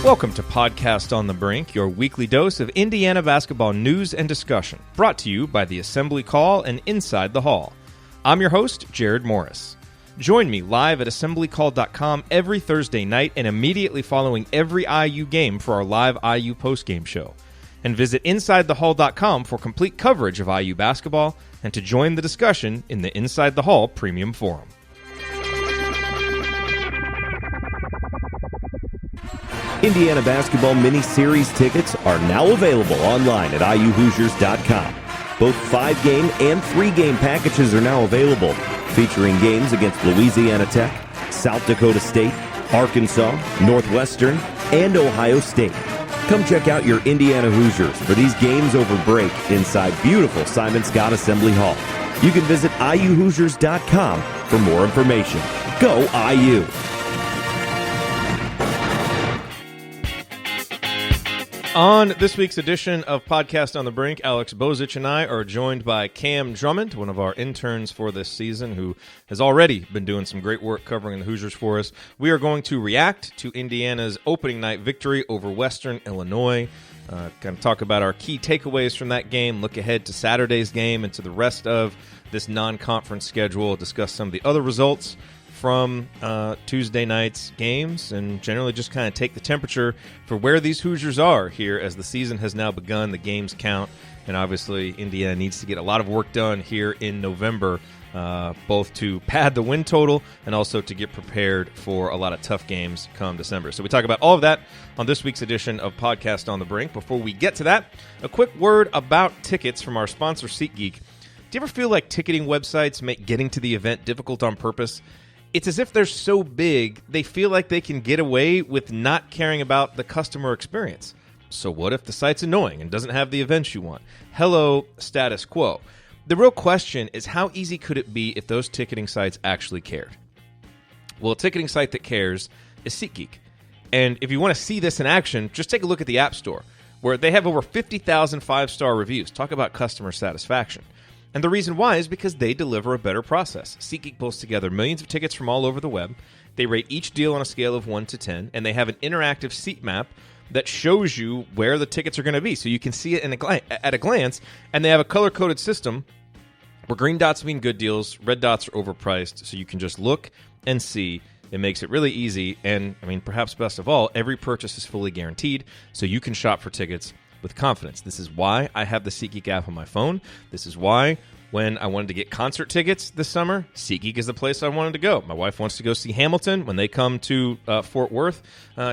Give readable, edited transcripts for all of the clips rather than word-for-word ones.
Welcome to Podcast on the Brink, your weekly dose of Indiana basketball news and discussion, brought to you by the Assembly Call and Inside the Hall. I'm your host, Jerod Morris. Join me live at assemblycall.com every Thursday night and immediately following every IU game for our live IU postgame show. And visit InsideTheHall.com for complete coverage of IU basketball and to join the discussion in the Inside the Hall Premium Forum. Indiana basketball mini-series tickets are now available online at iuhoosiers.com. Both 5-game and 3-game packages are now available, featuring games against Louisiana Tech, South Dakota State, Arkansas, Northwestern, and Ohio State. Come check out your Indiana Hoosiers for these games over break inside beautiful Simon Scott Assembly Hall. You can visit iuhoosiers.com for more information. Go IU! On this week's edition of Podcast on the Brink, Alex Bozich and I are joined by Cam Drummond, one of our interns for this season, who has already been doing some great work covering the Hoosiers for us. We are going to react to Indiana's opening night victory over Western Illinois, kind of talk about our key takeaways from that game, look ahead to Saturday's game and to the rest of this non-conference schedule, discuss some of the other results from Tuesday night's games, and generally just kind of take the temperature for where these Hoosiers are here as the season has now begun. The games count, and obviously Indiana needs to get a lot of work done here in November, both to pad the win total and also to get prepared for a lot of tough games come December. So we talk about all of that on this week's edition of Podcast on the Brink. Before we get to that, a quick word about tickets from our sponsor, Seatgeek. Do you ever feel like ticketing websites make getting to the event difficult on purpose? It's as if they're so big, they feel like they can get away with not caring about the customer experience. So what if the site's annoying and doesn't have the events you want? Hello, status quo. The real question is, how easy could it be if those ticketing sites actually cared? Well, a ticketing site that cares is SeatGeek. And if you want to see this in action, just take a look at the App Store, where they have over 50,000 five-star reviews. Talk about customer satisfaction. And the reason why is because they deliver a better process. SeatGeek pulls together millions of tickets from all over the web. They rate each deal on a scale of 1 to 10, and they have an interactive seat map that shows you where the tickets are going to be, so you can see it at a glance. And they have a color-coded system where green dots mean good deals, red dots are overpriced, so you can just look and see. It makes it really easy, and, I mean, perhaps best of all, every purchase is fully guaranteed, so you can shop for tickets with confidence. This is why I have the SeatGeek app on my phone. This is why when I wanted to get concert tickets this summer, SeatGeek is the place I wanted to go. My wife wants to go see Hamilton when they come to Fort Worth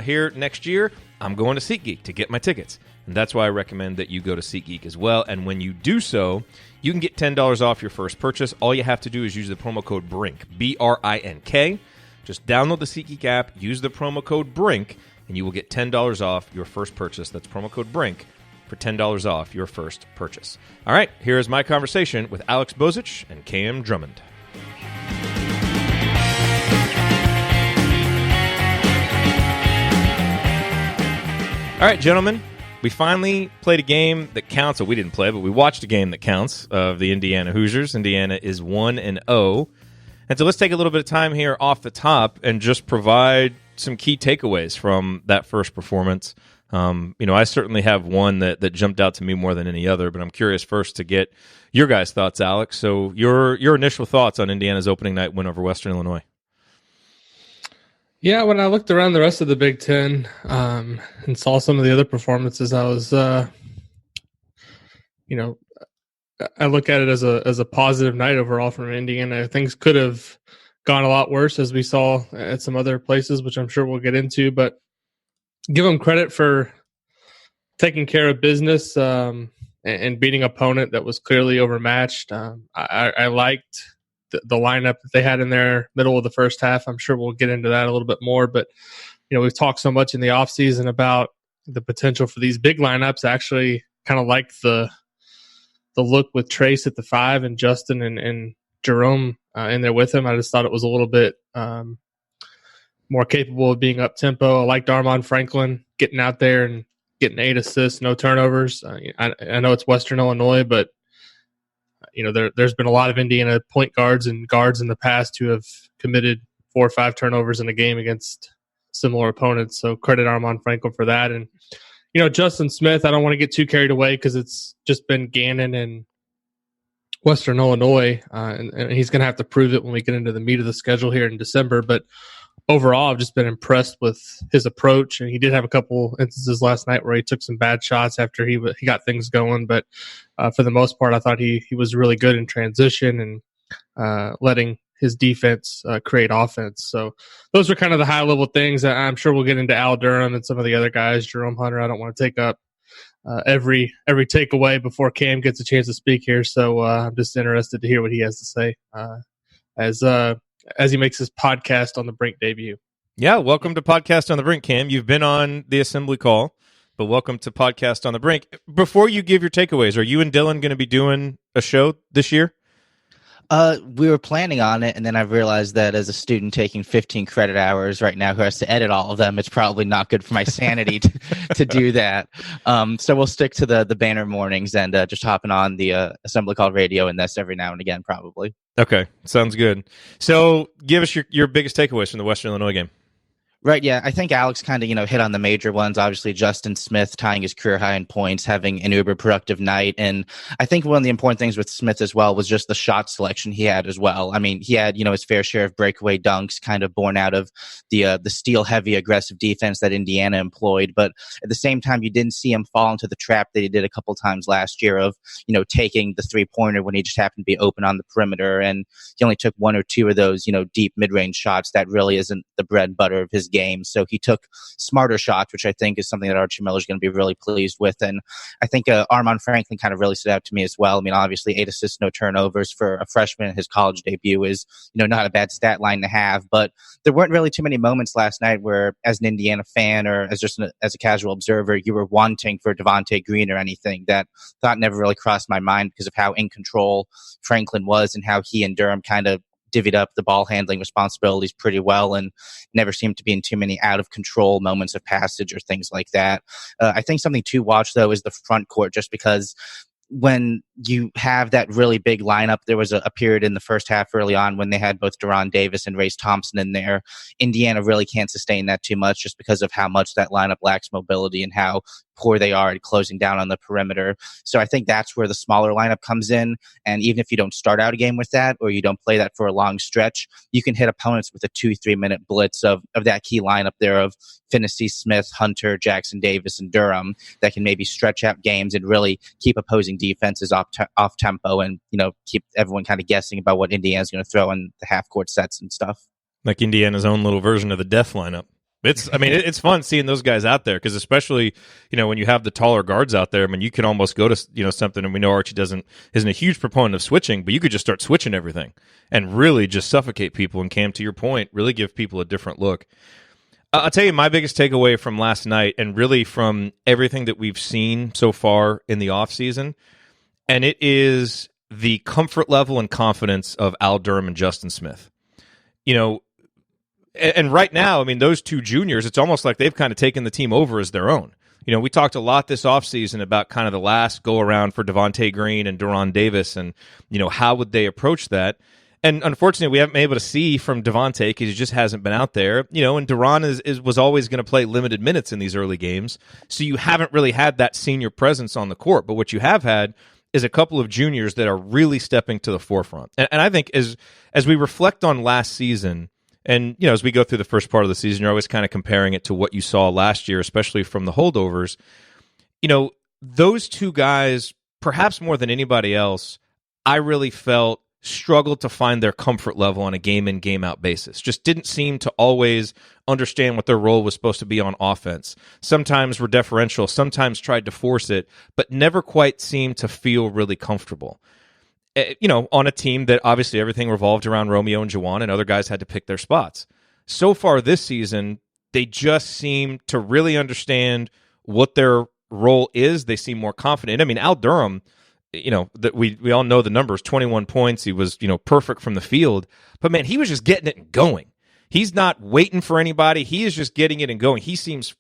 here next year. I'm going to SeatGeek to get my tickets. And that's why I recommend that you go to SeatGeek as well. And when you do so, you can get $10 off your first purchase. All you have to do is use the promo code BRINK, B-R-I-N-K. Just download the SeatGeek app, use the promo code BRINK, and you will get $10 off your first purchase. That's promo code BRINK for $10 off your first purchase. All right, here is my conversation with Alex Bozich and Cam Drummond. All right, gentlemen, we finally played a game that counts. Well, we didn't play, but we watched a game that counts of the Indiana Hoosiers. Indiana is 1-0. And so let's take a little bit of time here off the top and just provide some key takeaways from that first performance. I certainly have one that jumped out to me more than any other, but I'm curious first to get your guys' thoughts, Alex. So your initial thoughts on Indiana's opening night win over Western Illinois. Yeah, when I looked around the rest of the Big Ten and saw some of the other performances, I was, I look at it as a positive night overall from Indiana. Things could have gone a lot worse, as we saw at some other places, which I'm sure we'll get into, but give them credit for taking care of business and beating an opponent that was clearly overmatched. I liked the lineup that they had in their middle of the first half. I'm sure we'll get into that a little bit more, but we've talked so much in the offseason about the potential for these big lineups. I actually kind of liked the look with Trayce at the 5 and Justin and Jerome in there with him. I just thought it was a little bit more capable of being up tempo. I liked Armaan Franklin getting out there and getting 8 assists, no turnovers. I know it's Western Illinois, but there's been a lot of Indiana point guards and guards in the past who have committed 4 or 5 turnovers in a game against similar opponents. So credit Armaan Franklin for that. And, Justin Smith, I don't want to get too carried away because it's just been Gannon and Western Illinois, and he's going to have to prove it when we get into the meat of the schedule here in December. But overall, I've just been impressed with his approach, and he did have a couple instances last night where he took some bad shots after he got things going. But for the most part, I thought he was really good in transition and letting his defense create offense. So those are kind of the high-level things. I'm sure we'll get into Al Durham and some of the other guys, Jerome Hunter. I don't want to take up every takeaway before Cam gets a chance to speak here. So I'm just interested to hear what he has to say as he makes his podcast on the Brink debut. Yeah, welcome to Podcast on the Brink, Cam. You've been on the assembly call, but welcome to Podcast on the Brink. Before you give your takeaways, are you and Dylan going to be doing a show this year? We were planning on it, and then I realized that as a student taking 15 credit hours right now who has to edit all of them, it's probably not good for my sanity to do that. So we'll stick to the banner mornings and just hopping on the assembly call radio and this every now and again, probably. Okay, sounds good. So give us your biggest takeaways from the Western Illinois game. Right, yeah. I think Alex kind of, hit on the major ones. Obviously, Justin Smith tying his career high in points, having an uber productive night. And I think one of the important things with Smith as well was just the shot selection he had as well. I mean, he had, his fair share of breakaway dunks, kind of born out of the steal-heavy aggressive defense that Indiana employed. But at the same time, you didn't see him fall into the trap that he did a couple times last year of, taking the three-pointer when he just happened to be open on the perimeter. And he only took one or two of those, deep mid-range shots. That really isn't the bread and butter of his game. So he took smarter shots, which I think is something that Archie Miller is going to be really pleased with. And I think Armaan Franklin kind of really stood out to me as well. I mean, obviously 8 assists, no turnovers for a freshman. His college debut is, not a bad stat line to have, but there weren't really too many moments last night where as an Indiana fan or as a casual observer, you were wanting for Devontae Green or anything. That thought never really crossed my mind because of how in control Franklin was and how he and Durham kind of divvied up the ball handling responsibilities pretty well and never seemed to be in too many out of control moments of passage or things like that. I think something to watch though is the front court, just because when you have that really big lineup, there was a period in the first half early on when they had both Doron Davis and Trayce Thompson in there. Indiana really can't sustain that too much just because of how much that lineup lacks mobility and how poor they are at closing down on the perimeter. So I think that's where the smaller lineup comes in. And even if you don't start out a game with that or you don't play that for a long stretch, you can hit opponents with a 2-3 minute blitz of that key lineup there of Finney, Smith, Hunter, Jackson Davis, and Durham that can maybe stretch out games and really keep opposing defenses off tempo and, keep everyone kind of guessing about what Indiana's going to throw in the half court sets and stuff. Like Indiana's own little version of the death lineup. It's fun seeing those guys out there because especially, when you have the taller guards out there, you can almost go to, something, and we know Archie isn't a huge proponent of switching, but you could just start switching everything and really just suffocate people. And Cam, to your point, really give people a different look. I'll tell you my biggest takeaway from last night and really from everything that we've seen so far in the offseason, and it is the comfort level and confidence of Al Durham and Justin Smith. And right now, those two juniors, it's almost like they've kind of taken the team over as their own. We talked a lot this offseason about kind of the last go-around for Devontae Green and Doron Davis and, how would they approach that? And unfortunately, we haven't been able to see from Devontae because he just hasn't been out there. And Doron was always going to play limited minutes in these early games. So you haven't really had that senior presence on the court. But what you have had is a couple of juniors that are really stepping to the forefront. And I think as we reflect on last season, and, as we go through the first part of the season, you're always kind of comparing it to what you saw last year, especially from the holdovers. Those two guys, perhaps more than anybody else, I really felt struggled to find their comfort level on a game-in, game-out basis. Just didn't seem to always understand what their role was supposed to be on offense. Sometimes were deferential, sometimes tried to force it, but never quite seemed to feel really comfortable. On a team that obviously everything revolved around Romeo and Juwan, and other guys had to pick their spots. So far this season, they just seem to really understand what their role is. They seem more confident. Al Durham, that we all know the numbers, 21 points. He was, perfect from the field. But, man, he was just getting it and going. He's not waiting for anybody. He is just getting it and going. He seems,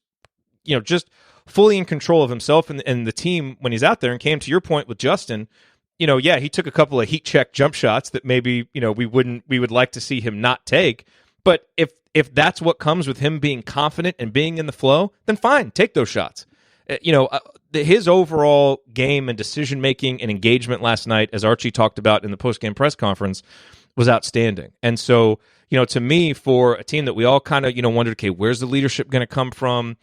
just fully in control of himself and the team when he's out there. And Cam, to your point with Justin, he took a couple of heat check jump shots that maybe, we would like to see him not take. But if if that's what comes with him being confident and being in the flow, then fine, take those shots. His overall game and decision-making and engagement last night, as Archie talked about in the post-game press conference, was outstanding. And so, to me, for a team that we all kind of, wondered, okay, where's the leadership going to come from?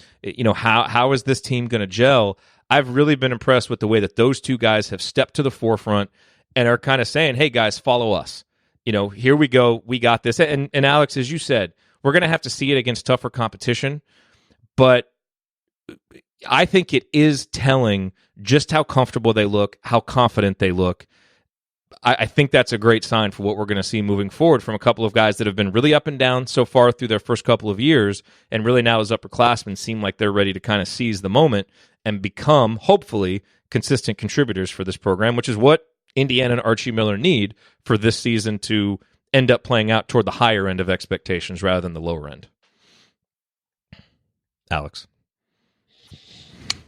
How is this team going to gel? I've really been impressed with the way that those two guys have stepped to the forefront and are kind of saying, hey, guys, follow us. Here we go. We got this. And Alex, as you said, we're going to have to see it against tougher competition. But I think it is telling just how comfortable they look, how confident they look. I think that's a great sign for what we're going to see moving forward from a couple of guys that have been really up and down so far through their first couple of years, and really now as upperclassmen seem like they're ready to kind of seize the moment and become, hopefully, consistent contributors for this program, which is what Indiana and Archie Miller need for this season to end up playing out toward the higher end of expectations rather than the lower end. Alex.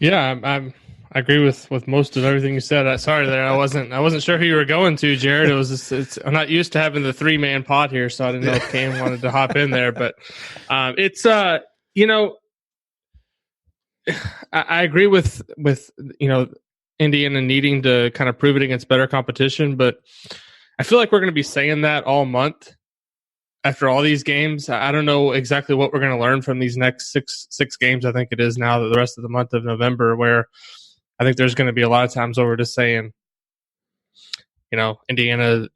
Yeah, I agree with most of everything you said. Sorry there, I wasn't sure who you were going to, Jerod. I'm not used to having the 3-man pod here, so I didn't know if Cam wanted to hop in there. But I agree with Indiana needing to kind of prove it against better competition, but I feel like we're going to be saying that all month after all these games. I don't know exactly what we're going to learn from these next six games. I think it is now, the rest of the month of November, where I think there's going to be a lot of times where we're just saying, Indiana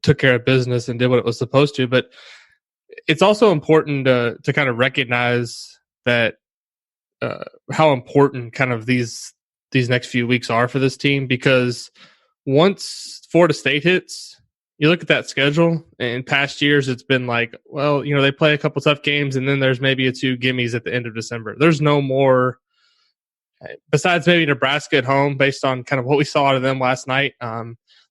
took care of business and did what it was supposed to. But it's also important to kind of recognize that how important kind of these next few weeks are for this team, because once Florida State hits, you look at that schedule. In past years, it's been like, well, they play a couple tough games, and then there's maybe a 2 gimmies at the end of December. There's no more, besides maybe Nebraska at home, based on kind of what we saw out of them last night.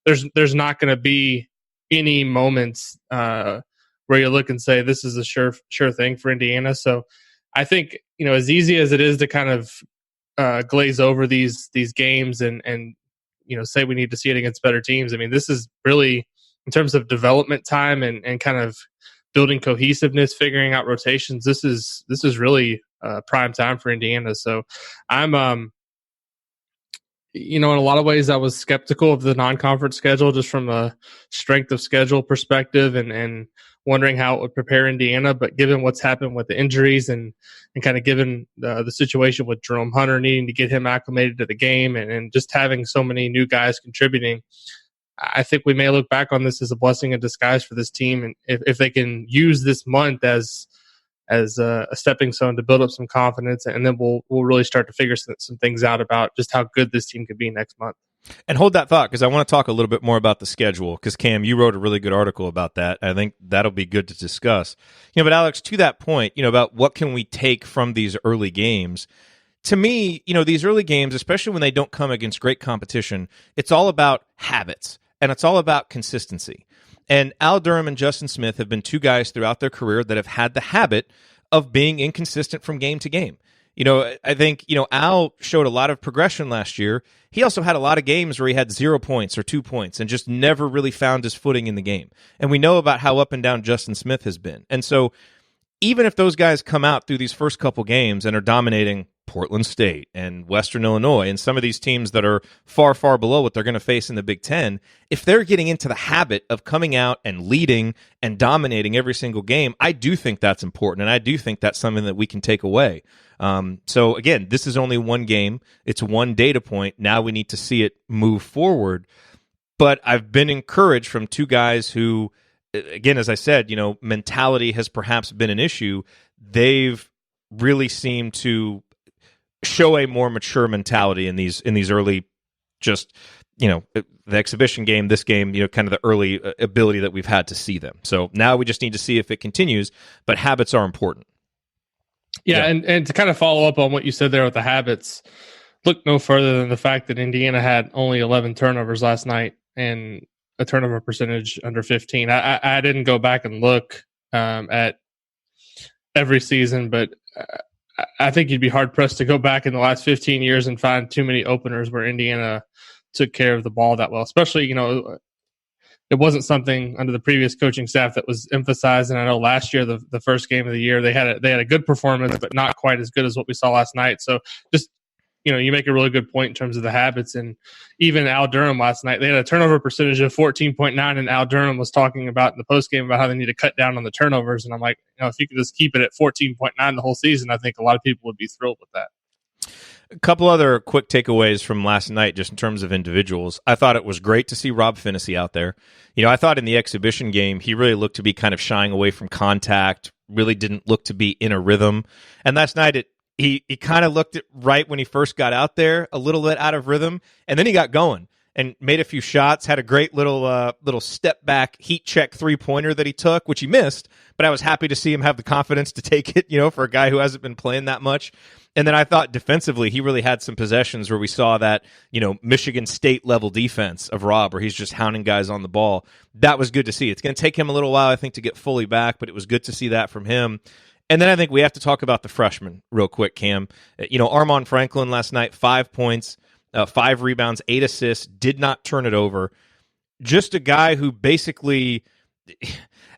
There's not going to be any moments where you look and say this is a sure thing for Indiana. So I think as easy as it is to kind of glaze over these games and say we need to see it against better teams. I mean, this is really, in terms of development time and kind of building cohesiveness, figuring out rotations, this is really prime time for Indiana. So I'm, in a lot of ways I was skeptical of the non-conference schedule just from a strength of schedule perspective and wondering how it would prepare Indiana. But given what's happened with the injuries and kind of given the situation with Jerome Hunter needing to get him acclimated to the game and just having so many new guys contributing, I think we may look back on this as a blessing in disguise for this team. And if they can use this month as a stepping stone to build up some confidence, and then we'll really start to figure some things out about just how good this team could be next month. And hold that thought, because I want to talk a little bit more about the schedule, because Cam, you wrote a really good article about that. I think that'll be good to discuss. But Alex, to that point, about what can we take from these early games? To me, these early games, especially when they don't come against great competition, it's all about habits and it's all about consistency. And Al Durham and Justin Smith have been two guys throughout their career that have had the habit of being inconsistent from game to game. I think, Al showed a lot of progression last year. He also had a lot of games where he had 0 points or 2 points and just never really found his footing in the game. And we know about how up and down Justin Smith has been. And so even if those guys come out through these first couple games and are dominating Portland State and Western Illinois and some of these teams that are far, far below what they're going to face in the Big Ten, if they're getting into the habit of coming out and leading and dominating every single game, I do think that's important, and I do think that's something that we can take away. So again, this is only one game. It's one data point. Now we need to see it move forward. But I've been encouraged from two guys who, again, as I said, mentality has perhaps been an issue. They've really seemed to show a more mature mentality in these early, just the exhibition game, this game, kind of the early ability that we've had to see them. So now we just need to see if it continues, but habits are important. Yeah. And to kind of follow up on what you said there with the habits, look no further than the fact that Indiana had only 11 turnovers last night and a turnover percentage under 15. I didn't go back and look at every season, but I think you'd be hard-pressed to go back in the last 15 years and find too many openers where Indiana took care of the ball that well, especially, it wasn't something under the previous coaching staff that was emphasized. And I know last year, the first game of the year, they had a good performance, but not quite as good as what we saw last night. So just, you make a really good point in terms of the habits. And even Al Durham last night, they had a turnover percentage of 14.9, and Al Durham was talking about in the postgame about how they need to cut down on the turnovers. And I'm like, if you could just keep it at 14.9 the whole season, I think a lot of people would be thrilled with that. A couple other quick takeaways from last night, just in terms of individuals. I thought it was great to see Rob Finney out there. I thought in the exhibition game, he really looked to be kind of shying away from contact, really didn't look to be in a rhythm. And last night, he kind of looked at right when he first got out there, a little bit out of rhythm, and then he got going and made a few shots, had a great little step back heat check 3-pointer that he took, which he missed, but I was happy to see him have the confidence to take it, for a guy who hasn't been playing that much. And then I thought defensively, he really had some possessions where we saw that, Michigan State level defense of Rob, where he's just hounding guys on the ball. That was good to see. It's going to take him a little while, I think, to get fully back, but it was good to see that from him. And then I think we have to talk about the freshmen real quick, Cam. Armaan Franklin last night, 5 points, 5 rebounds, 8 assists, did not turn it over. Just a guy who basically,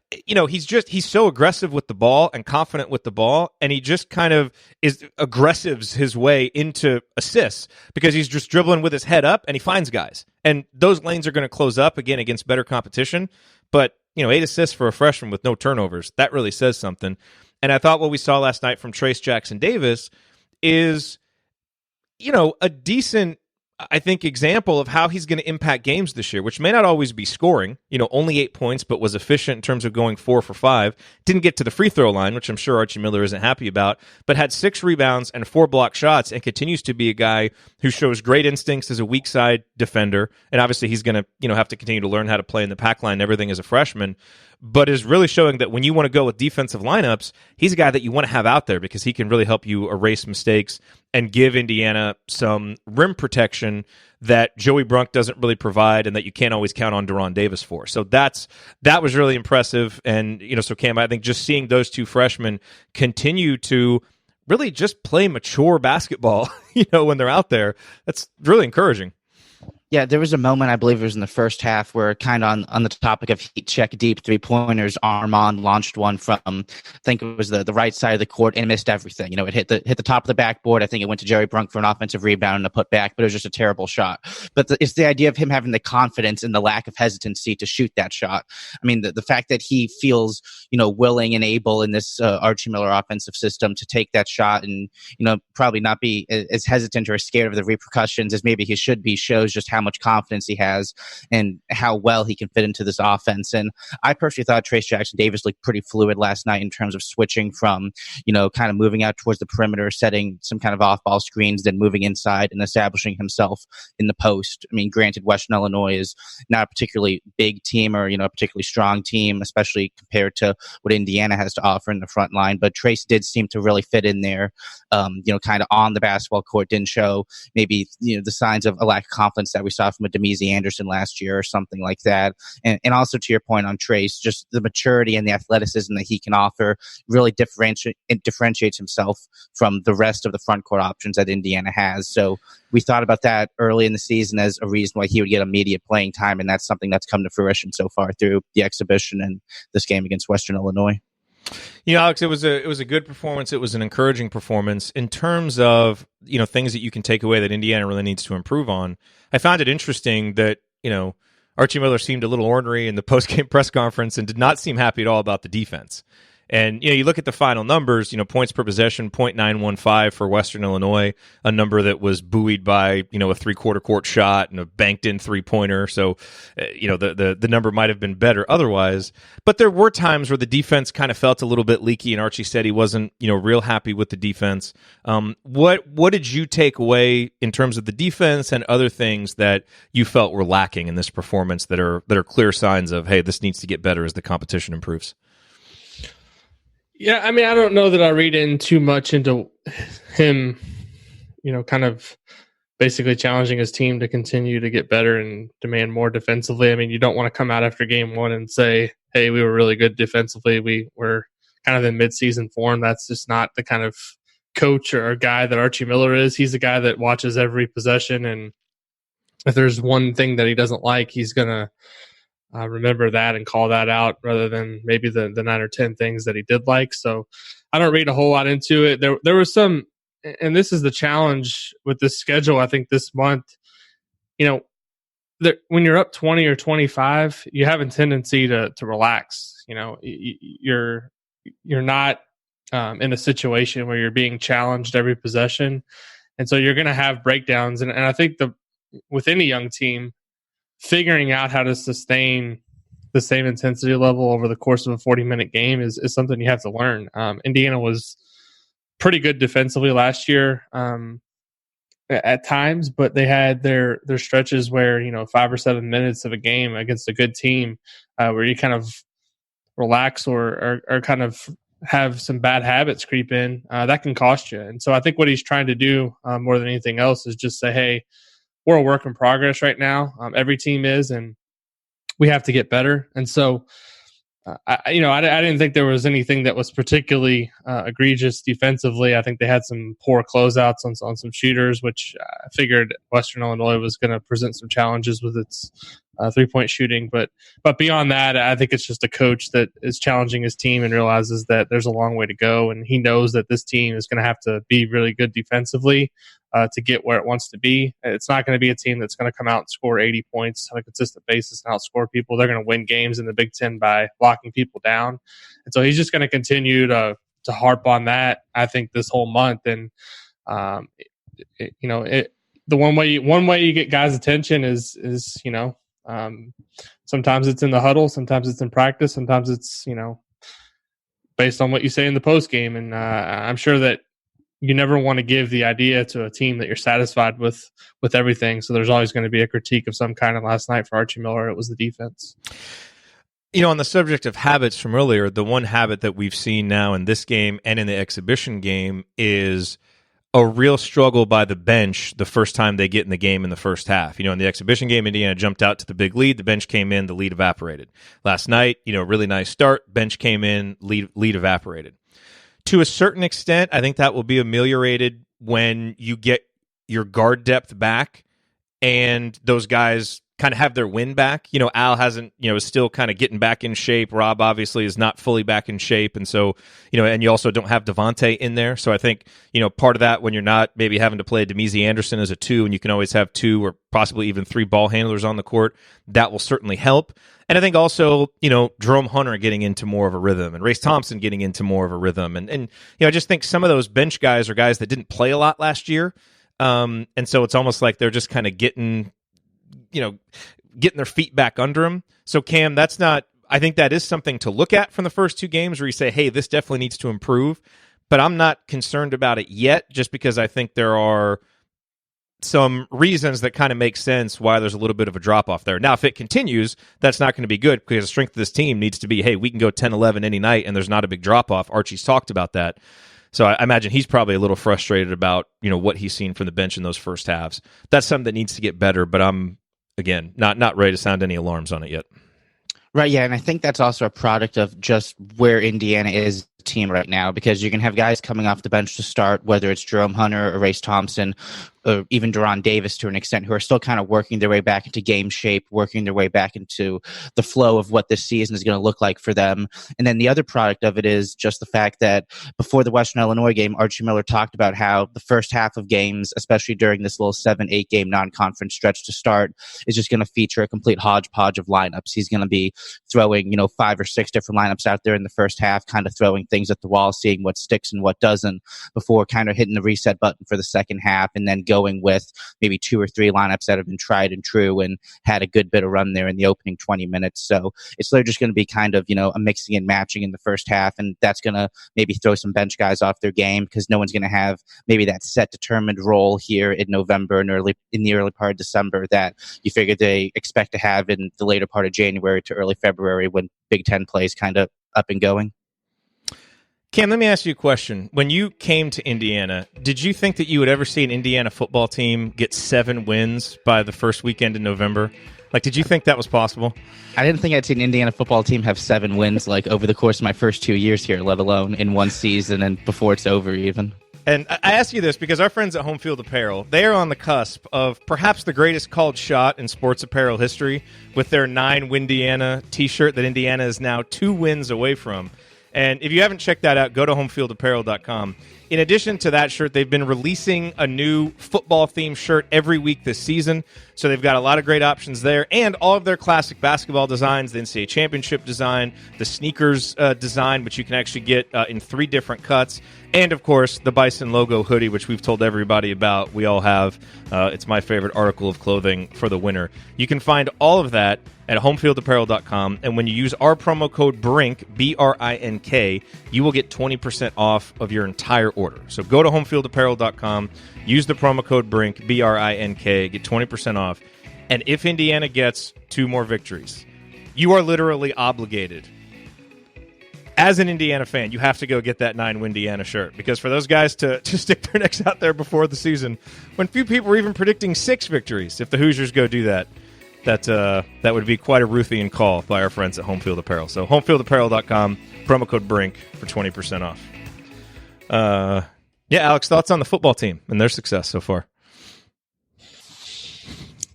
he's so aggressive with the ball and confident with the ball, and he just kind of is aggressives his way into assists because he's just dribbling with his head up and he finds guys. And those lanes are going to close up again against better competition. But, 8 assists for a freshman with no turnovers, that really says something. And I thought what we saw last night from Trayce Jackson-Davis is, a decent, I think, example of how he's going to impact games this year, which may not always be scoring, only 8 points, but was efficient in terms of going 4 for 5. Didn't get to the free throw line, which I'm sure Archie Miller isn't happy about, but had 6 rebounds and 4 block shots and continues to be a guy who shows great instincts as a weak side defender. And obviously he's going to, have to continue to learn how to play in the pack line and everything as a freshman, but is really showing that when you want to go with defensive lineups, he's a guy that you want to have out there because he can really help you erase mistakes and give Indiana some rim protection that Joey Brunk doesn't really provide and that you can't always count on Doron Davis for. So that was really impressive. And, so Cam, I think just seeing those two freshmen continue to really just play mature basketball, when they're out there, that's really encouraging. Yeah, there was a moment, I believe it was in the first half, where kind of on the topic of heat check deep 3-pointers, Armaan launched one from, I think it was the right side of the court and missed everything. It hit the top of the backboard. I think it went to Jerry Brunk for an offensive rebound and a putback, but it was just a terrible shot. But it's the idea of him having the confidence and the lack of hesitancy to shoot that shot. I mean, the fact that he feels, willing and able in this Archie Miller offensive system to take that shot and, probably not be as hesitant or as scared of the repercussions as maybe he should be, shows just how much confidence he has and how well he can fit into this offense. And I personally thought Trayce Jackson-Davis looked pretty fluid last night in terms of switching from, kind of moving out towards the perimeter, setting some kind of off-ball screens, then moving inside and establishing himself in the post. I mean, granted, Western Illinois is not a particularly big team or, a particularly strong team, especially compared to what Indiana has to offer in the front line. But Trayce did seem to really fit in there, kind of on the basketball court, didn't show maybe, the signs of a lack of confidence that we saw from a Demezy Anderson last year or something like that. And also to your point on Trayce, just the maturity and the athleticism that he can offer really differentiates himself from the rest of the front court options that Indiana has. So we thought about that early in the season as a reason why he would get immediate playing time, and that's something that's come to fruition so far through the exhibition and this game against Western Illinois. Alex, it was a good performance. It was an encouraging performance in terms of, things that you can take away that Indiana really needs to improve on. I found it interesting that, Archie Miller seemed a little ornery in the post-game press conference and did not seem happy at all about the defense. And, you look at the final numbers, points per possession, 0.915 for Western Illinois, a number that was buoyed by, a three-quarter court shot and a banked-in three-pointer. So, the number might have been better otherwise. But there were times where the defense kind of felt a little bit leaky, and Archie said he wasn't, real happy with the defense. What did you take away in terms of the defense and other things that you felt were lacking in this performance that are clear signs of, hey, this needs to get better as the competition improves? Yeah, I mean, I don't know that I read in too much into him, kind of basically challenging his team to continue to get better and demand more defensively. I mean, you don't want to come out after game one and say, hey, we were really good defensively. We were kind of in mid-season form. That's just not the kind of coach or guy that Archie Miller is. He's a guy that watches every possession, and if there's one thing that he doesn't like, he's going to remember that and call that out rather than maybe the 9 or 10 things that he did like. So I don't read a whole lot into it. There was some, and this is the challenge with this schedule. I think this month, when you're up 20 or 25, you have a tendency to relax. You're not in a situation where you're being challenged every possession. And so you're going to have breakdowns. And I think with any young team, figuring out how to sustain the same intensity level over the course of a 40-minute game is something you have to learn. Indiana was pretty good defensively last year at times, but they had their stretches where, 5 or 7 minutes of a game against a good team where you kind of relax or kind of have some bad habits creep in, that can cost you. And so I think what he's trying to do more than anything else is just say, hey, we're a work in progress right now. Every team is, and we have to get better. And so, I didn't think there was anything that was particularly egregious defensively. I think they had some poor closeouts on some shooters, which I figured Western Illinois was going to present some challenges with its 3-point shooting. But beyond that, I think it's just a coach that is challenging his team and realizes that there's a long way to go. And he knows that this team is going to have to be really good defensively to get where it wants to be. It's not going to be a team that's going to come out and score 80 points on a consistent basis and outscore people. They're going to win games in the Big Ten by locking people down. And so he's just going to continue to harp on that, I think, this whole month. And, the one way you get guys' attention is sometimes it's in the huddle, sometimes it's in practice, sometimes it's, based on what you say in the post game. And I'm sure that you never want to give the idea to a team that you're satisfied with everything. So there's always going to be a critique of some kind. And last night for Archie Miller, it was the defense. On the subject of habits from earlier, the one habit that we've seen now in this game and in the exhibition game is a real struggle by the bench the first time they get in the game in the first half. In the exhibition game, Indiana jumped out to the big lead. The bench came in, the lead evaporated. Last night, really nice start. Bench came in, lead evaporated. To a certain extent, I think that will be ameliorated when you get your guard depth back and those guys kind of have their win back. Al hasn't, is still kind of getting back in shape. Rob obviously is not fully back in shape. And so, and you also don't have Devontae in there. So I think, part of that when you're not maybe having to play Demezy Anderson as a 2 and you can always have 2 or possibly even 3 ball handlers on the court, that will certainly help. And I think also, Jerome Hunter getting into more of a rhythm and Race Thompson getting into more of a rhythm. And I just think some of those bench guys are guys that didn't play a lot last year. And so it's almost like they're just kind of getting their feet back under them. So Cam, I think that is something to look at from the first 2 games where you say, hey, this definitely needs to improve. But I'm not concerned about it yet, just because I think there are some reasons that kind of make sense why there's a little bit of a drop-off there. Now, if it continues, that's not going to be good because the strength of this team needs to be, hey, we can go 10-11 any night and there's not a big drop-off. Archie's talked about that. So I imagine he's probably a little frustrated about, what he's seen from the bench in those first halves. That's something that needs to get better, but I'm, again, not ready to sound any alarms on it yet. Right, yeah, and I think that's also a product of just where Indiana is team right now, because you can have guys coming off the bench to start, whether it's Jerome Hunter or Race Thompson or even Doron Davis to an extent, who are still kind of working their way back into game shape, working their way back into the flow of what this season is going to look like for them. And then the other product of it is just the fact that before the Western Illinois game, Archie Miller talked about how the first half of games, especially during this little 7-8 game non-conference stretch to start, is just going to feature a complete hodgepodge of lineups. He's going to be throwing, 5 or 6 different lineups out there in the first half, kind of throwing things at the wall, seeing what sticks and what doesn't, before kind of hitting the reset button for the second half, and then going with maybe 2 or 3 lineups that have been tried and true and had a good bit of run there in the opening 20 minutes. So it's literally just going to be kind of, a mixing and matching in the first half, and that's going to maybe throw some bench guys off their game because no one's going to have maybe that set determined role here in November and in the early part of December that you figure they expect to have in the later part of January to early February when Big Ten plays kind of up and going. Cam, let me ask you a question. When you came to Indiana, did you think that you would ever see an Indiana football team get 7 wins by the first weekend in November? Did you think that was possible? I didn't think I'd see an Indiana football team have 7 wins over the course of my first 2 years here, let alone in one season and before it's over even. And I ask you this because our friends at Home Field Apparel, they are on the cusp of perhaps the greatest called shot in sports apparel history with their 9 Windiana t-shirt that Indiana is now 2 wins away from. And if you haven't checked that out, go to homefieldapparel.com. In addition to that shirt, they've been releasing a new football-themed shirt every week this season. So they've got a lot of great options there. And all of their classic basketball designs, the NCAA championship design, the sneakers design, which you can actually get in 3 different cuts. And, of course, the Bison logo hoodie, which we've told everybody about. We all have. It's my favorite article of clothing for the winter. You can find all of that at homefieldapparel.com. And when you use our promo code BRINK, B-R-I-N-K, you will get 20% off of your entire order. So go to homefieldapparel.com, use the promo code BRINK, B-R-I-N-K, get 20% off. And if Indiana gets 2 more victories, you are literally obligated. As an Indiana fan, you have to go get that 9 Windiana shirt, because for those guys to stick their necks out there before the season, when few people were even predicting 6 victories, if the Hoosiers go do that, that would be quite a Ruthian call by our friends at Home Field Apparel. So homefieldapparel.com, promo code BRINK for 20% off. Yeah, Alex, thoughts on the football team and their success so far?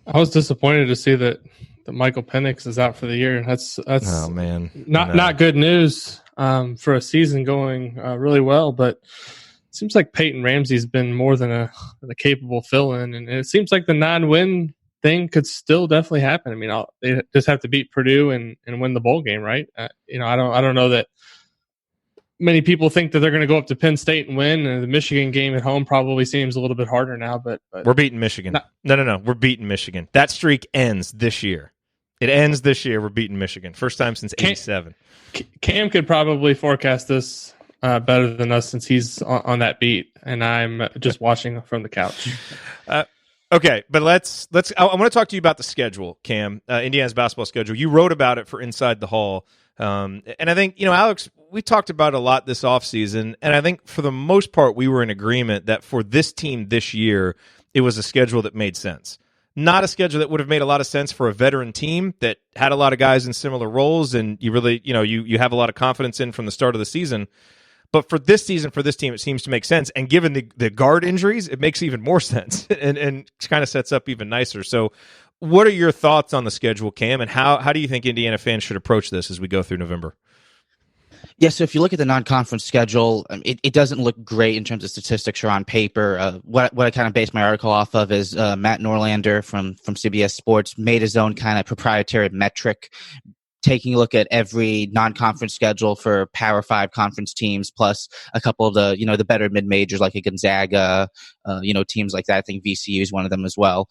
I was disappointed to see that Michael Penix is out for the year. That's oh man, not good news for a season going really well, but it seems like Peyton Ramsey's been more than a capable fill-in, and it seems like the non-win thing could still definitely happen. I mean, they just have to beat Purdue and win the bowl game, right? I don't know that many people think that they're going to go up to Penn State and win. And the Michigan game at home probably seems a little bit harder now, but we're beating Michigan. No, we're beating Michigan. That streak ends this year. It ends this year. We're beating Michigan. First time since '87. Cam could probably forecast this better than us since he's on that beat, and I'm just watching from the couch. Okay, but let's. I want to talk to you about the schedule, Cam. Indiana's basketball schedule. You wrote about it for Inside the Hall, and I think Alex, we talked about it a lot this offseason, and I think for the most part we were in agreement that for this team this year, it was a schedule that made sense. Not a schedule that would have made a lot of sense for a veteran team that had a lot of guys in similar roles, and you really, you have a lot of confidence in from the start of the season. But for this season, for this team, it seems to make sense. And given the guard injuries, it makes even more sense and kind of sets up even nicer. So what are your thoughts on the schedule, Cam, and how do you think Indiana fans should approach this as we go through November? Yeah, so if you look at the non-conference schedule, it doesn't look great in terms of statistics or on paper. What I kind of based my article off of is Matt Norlander from CBS Sports made his own kind of proprietary metric, taking a look at every non-conference schedule for Power 5 conference teams, plus a couple of the better mid-majors like a Gonzaga, teams like that. I think VCU is one of them as well.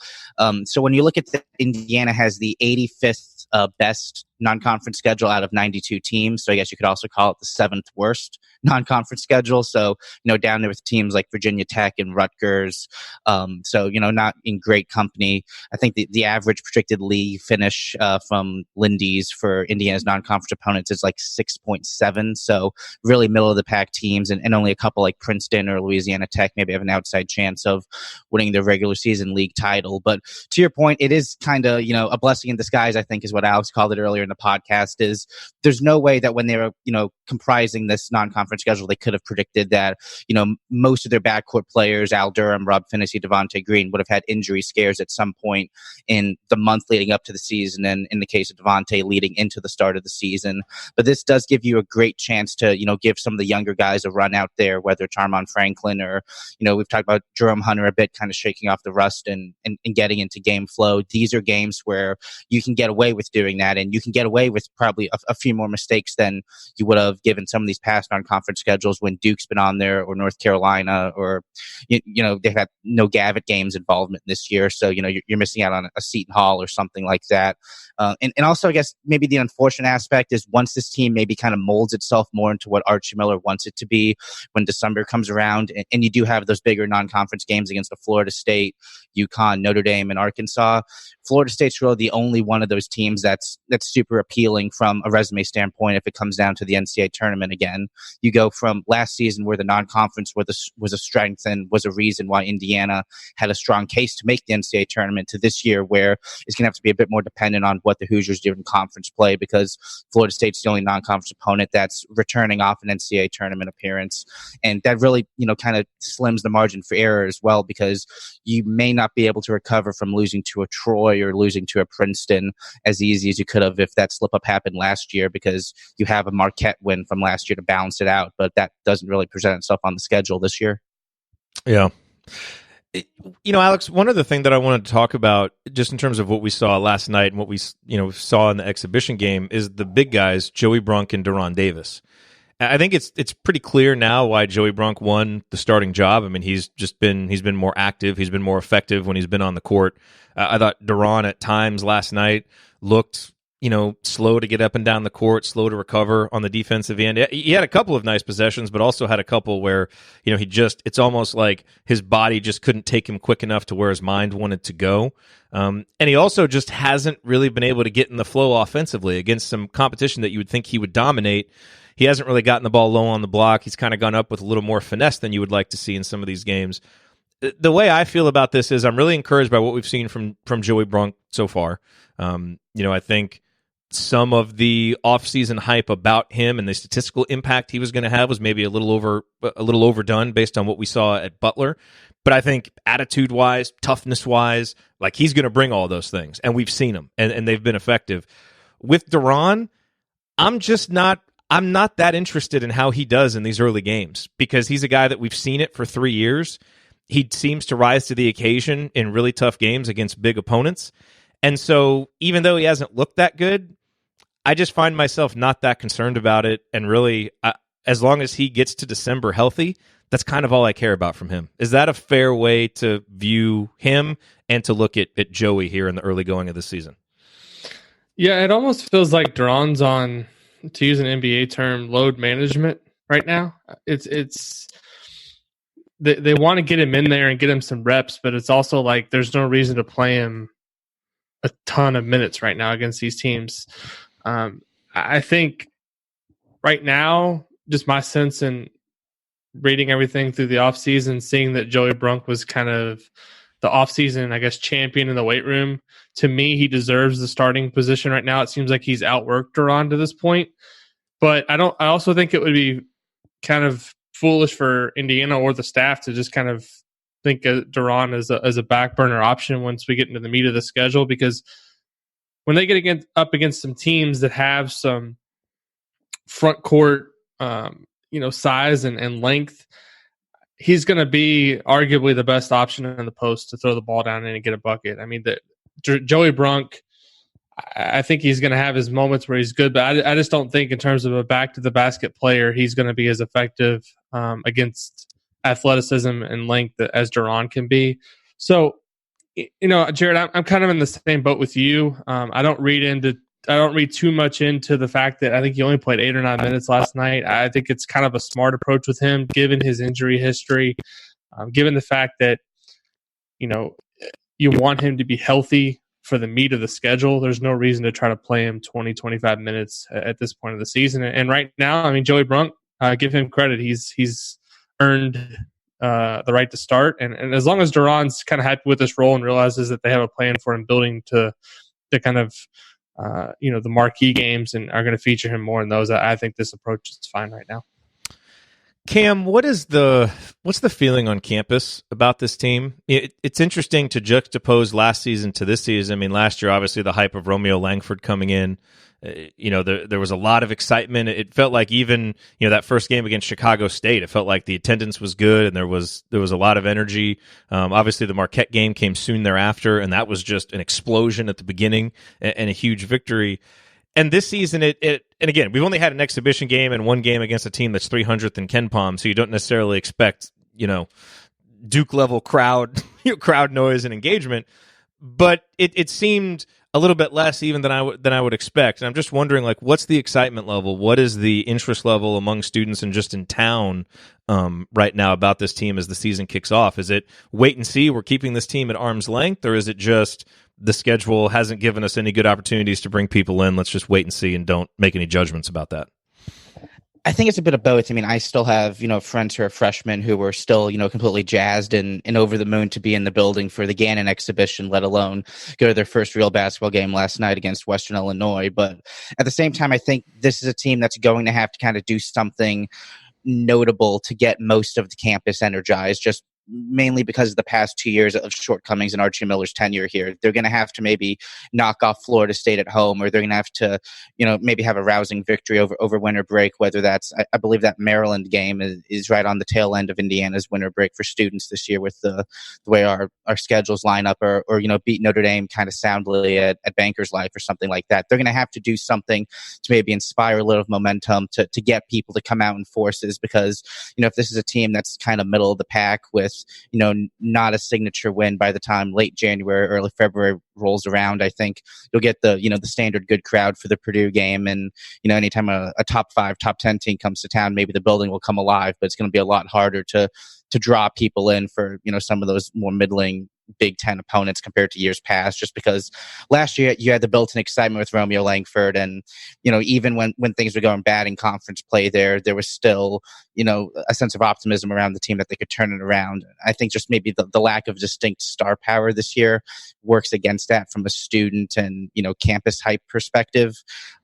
So when you look at Indiana has the 85th best non-conference schedule out of 92 teams. So I guess you could also call it the 7th worst non-conference schedule. So, down there with teams like Virginia Tech and Rutgers. So, not in great company. I think the average predicted league finish from Lindy's for Indiana's non-conference opponents is like 6.7. So really middle of the pack teams, and only a couple like Princeton or Louisiana Tech maybe have an outside chance of winning their regular season league title. But to your point, it is kind of, a blessing in disguise, I think is what Alex called it earlier in the podcast, is there's no way that when they were, comprising this non-conference schedule, they could have predicted that, most of their backcourt players, Al Durham, Rob Finney, Devontae Green, would have had injury scares at some point in the month leading up to the season, and in the case of Devontae, leading into the start of the season. But this does give you a great chance to, give some of the younger guys a run out there, whether it's Armaan Franklin or, we've talked about Jerome Hunter a bit, kind of shaking off the rust and getting into game flow. These are games where you can get away with doing that, and you can get away with probably a few more mistakes than you would have given some of these past non-conference schedules when Duke's been on there, or North Carolina, or they've had no Gavitt games involvement this year, so you're missing out on a Seton Hall or something like that. And also, I guess maybe the unfortunate aspect is once this team maybe kind of molds itself more into what Archie Miller wants it to be when December comes around, and you do have those bigger non-conference games against the Florida State, UConn, Notre Dame, and Arkansas. Florida State's really the only one of those teams that's super appealing from a resume standpoint. If it comes down to the NCAA tournament again, you go from last season where the non-conference was a strength and was a reason why Indiana had a strong case to make the NCAA tournament, to this year where it's going to have to be a bit more dependent on what the Hoosiers do in conference play, because Florida State's the only non-conference opponent that's returning off an NCAA tournament appearance. And that really, kind of slims the margin for error as well, because you may not be able to recover from losing to a Troy or losing to a Princeton as easy as you could have if that slip-up happened last year, because you have a Marquette win from last year to balance it out. But that doesn't really present itself on the schedule this year. Yeah. Alex, one other thing that I wanted to talk about, just in terms of what we saw last night and what we saw in the exhibition game, is the big guys, Joey Brunk and Doron Davis. I think it's pretty clear now why Joey Brunk won the starting job. I mean, he's been more active, he's been more effective when he's been on the court. I thought Doron at times last night looked slow to get up and down the court, slow to recover on the defensive end. He had a couple of nice possessions, but also had a couple where, it's almost like his body just couldn't take him quick enough to where his mind wanted to go. And he also just hasn't really been able to get in the flow offensively against some competition that you would think he would dominate. He hasn't really gotten the ball low on the block. He's kind of gone up with a little more finesse than you would like to see in some of these games. The way I feel about this is I'm really encouraged by what we've seen from Joey Brunk so far. I think some of the offseason hype about him and the statistical impact he was going to have was maybe a little overdone based on what we saw at Butler. But I think attitude-wise, toughness-wise, like, he's going to bring all those things, and we've seen them, and they've been effective. With Doron, I'm not that interested in how he does in these early games, because he's a guy that we've seen it for 3 years. He seems to rise to the occasion in really tough games against big opponents. And so even though he hasn't looked that good, I just find myself not that concerned about it. And really, as long as he gets to December healthy, that's kind of all I care about from him. Is that a fair way to view him and to look at Joey here in the early going of the season? Yeah, it almost feels like Doron's on, to use an NBA term, load management right now. It's they want to get him in there and get him some reps, but it's also like there's no reason to play him a ton of minutes right now against these teams. I think right now, just my sense in reading everything through the offseason, seeing that Joey Brunk was kind of the offseason, I guess, champion in the weight room. To me, he deserves the starting position right now. It seems like he's outworked Doron to this point. But I also think it would be kind of foolish for Indiana or the staff to just kind of think of Doron as a back burner option once we get into the meat of the schedule, because when they get up against some teams that have some front court size and length, he's going to be arguably the best option in the post to throw the ball down and get a bucket. I mean, Joey Brunk, I think he's going to have his moments where he's good, but I just don't think in terms of a back-to-the-basket player, he's going to be as effective against athleticism and length as Doron can be. So, Jerod, I'm kind of in the same boat with you. I don't read too much into the fact that I think he only played 8 or 9 minutes last night. I think it's kind of a smart approach with him, given his injury history, given the fact that, you want him to be healthy for the meat of the schedule. There's no reason to try to play him 20, 25 minutes at this point of the season. And right now, I mean, Joey Brunk, give him credit. He's earned the right to start. And as long as Doron's kind of happy with this role and realizes that they have a plan for him building to kind of, the marquee games and are going to feature him more in those, I think this approach is fine right now. Cam, what's the feeling on campus about this team? It's interesting to juxtapose last season to this season. I mean, last year, obviously, the hype of Romeo Langford coming in, there was a lot of excitement. It felt like even, that first game against Chicago State, it felt like the attendance was good and there was a lot of energy. Obviously, the Marquette game came soon thereafter, and that was just an explosion at the beginning and a huge victory. And this season, and again, we've only had an exhibition game and one game against a team that's 300th in KenPom, so you don't necessarily expect, Duke-level crowd noise and engagement. But it seemed a little bit less even than I would expect. And I'm just wondering, what's the excitement level? What is the interest level among students and just in town right now about this team as the season kicks off? Is it wait and see, we're keeping this team at arm's length, or is it just the schedule hasn't given us any good opportunities to bring people in. Let's just wait and see and don't make any judgments about that? I think it's a bit of both. I mean, I still have, friends who are freshmen who were still, completely jazzed and over the moon to be in the building for the Gannon exhibition, let alone go to their first real basketball game last night against Western Illinois. But at the same time, I think this is a team that's going to have to kind of do something notable to get most of the campus energized, just mainly because of the past 2 years of shortcomings in Archie Miller's tenure here. They're going to have to maybe knock off Florida State at home, or they're going to have to, maybe have a rousing victory over winter break, whether that's, I believe that Maryland game is right on the tail end of Indiana's winter break for students this year with the way our schedules line up, or beat Notre Dame kind of soundly at Bankers Life or something like that. They're going to have to do something to maybe inspire a little momentum to get people to come out in forces, because, if this is a team that's kind of middle of the pack with, not a signature win by the time late January, early February rolls around, I think you'll get the, the standard good crowd for the Purdue game. And, anytime a top 5, top 10 team comes to town, maybe the building will come alive, but it's going to be a lot harder to draw people in for, some of those more middling Big Ten opponents compared to years past, just because last year you had the built-in excitement with Romeo Langford, and even when things were going bad in conference play, there was still a sense of optimism around the team that they could turn it around. I think just maybe the lack of distinct star power this year works against that from a student and campus hype perspective.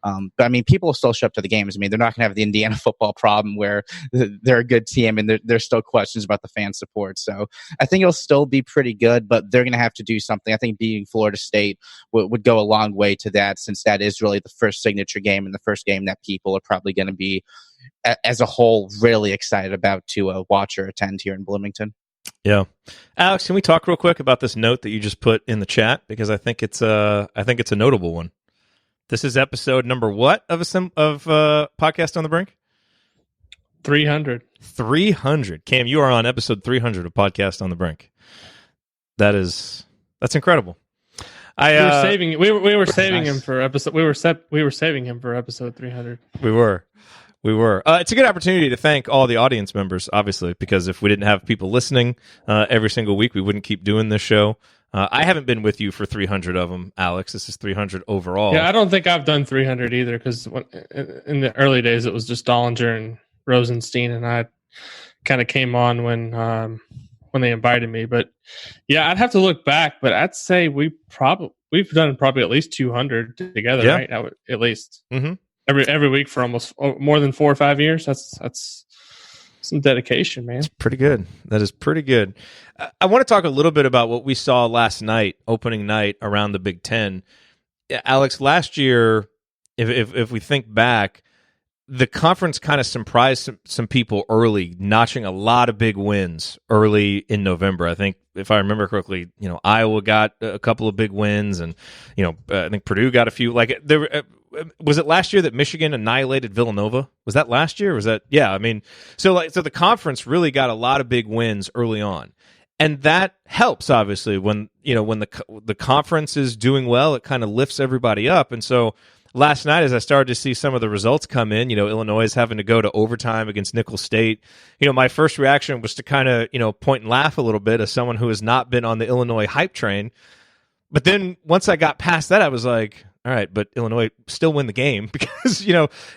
But I mean, people will still show up to the games. I mean, they're not going to have the Indiana football problem where they're a good team and there's still questions about the fan support. So I think it'll still be pretty good, but they're going to have to do something. I think beating Florida State would go a long way to that, since that is really the first signature game and the first game that people are probably going to be, as a whole, really excited about to watch or attend here in Bloomington. Yeah. Alex, can we talk real quick about this note that you just put in the chat? Because I think it's a notable one. This is episode number what of Podcast on the Brink? 300. 300. Cam, you are on episode 300 of Podcast on the Brink. That's incredible. We were saving him for episode. We were saving him for episode 300. We were. It's a good opportunity to thank all the audience members, obviously, because if we didn't have people listening every single week, we wouldn't keep doing this show. I haven't been with you for 300 of them, Alex. This is 300 overall. Yeah, I don't think I've done 300 either, because in the early days it was just Dollinger and Rosenstein, and I kind of came on when they invited me. But yeah, I'd have to look back, but I'd say we've done probably at least 200 together, yeah. Right? At least. Mm-hmm. Every week for almost more than 4 or 5 years. That's some dedication, man. It's pretty good. That is pretty good. I want to talk a little bit about what we saw last night, opening night around the Big Ten. Alex, last year, if we think back, the conference kind of surprised some people early, notching a lot of big wins early in November. I think, if I remember correctly, Iowa got a couple of big wins, and I think Purdue got a few. Was it last year that Michigan annihilated Villanova? Was that last year? Or was that? Yeah, I mean, so the conference really got a lot of big wins early on, and that helps obviously when the conference is doing well, it kind of lifts everybody up. And so last night, as I started to see some of the results come in, Illinois is having to go to overtime against Nicholls State. My first reaction was to kind of point and laugh a little bit as someone who has not been on the Illinois hype train. But then once I got past that, I was like, all right, but Illinois still win the game, because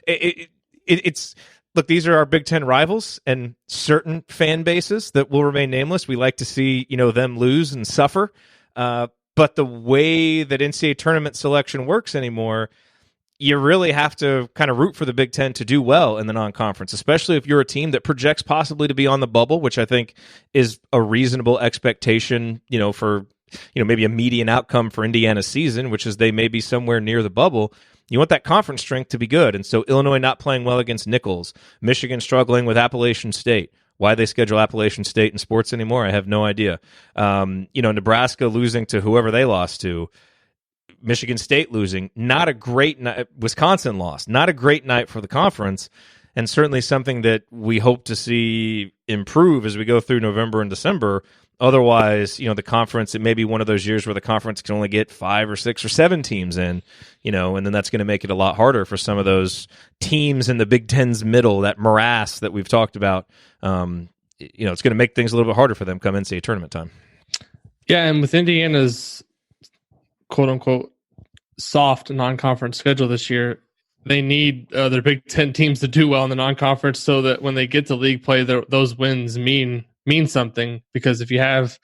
it's look, these are our Big Ten rivals, and certain fan bases that will remain nameless, we like to see them lose and suffer. But the way that NCAA tournament selection works anymore, you really have to kind of root for the Big Ten to do well in the non-conference, especially if you're a team that projects possibly to be on the bubble, which I think is a reasonable expectation, for maybe a median outcome for Indiana's season, which is they may be somewhere near the bubble. You want that conference strength to be good. And so Illinois not playing well against Nicholls, Michigan struggling with Appalachian State. Why they schedule Appalachian State in sports anymore, I have no idea. Nebraska losing to whoever they lost to, Michigan State losing, not a great night. Wisconsin lost, not a great night for the conference, and certainly something that we hope to see improve as we go through November and December. Otherwise, the conference, it may be one of those years where the conference can only get 5 or 6 or 7 teams in, and then that's going to make it a lot harder for some of those teams in the Big Ten's middle, that morass that we've talked about. It's going to make things a little bit harder for them come NCAA tournament time. Yeah, and with Indiana's quote unquote soft non-conference schedule this year, they need their Big Ten teams to do well in the non-conference so that when they get to league play, those wins mean something. Because if you have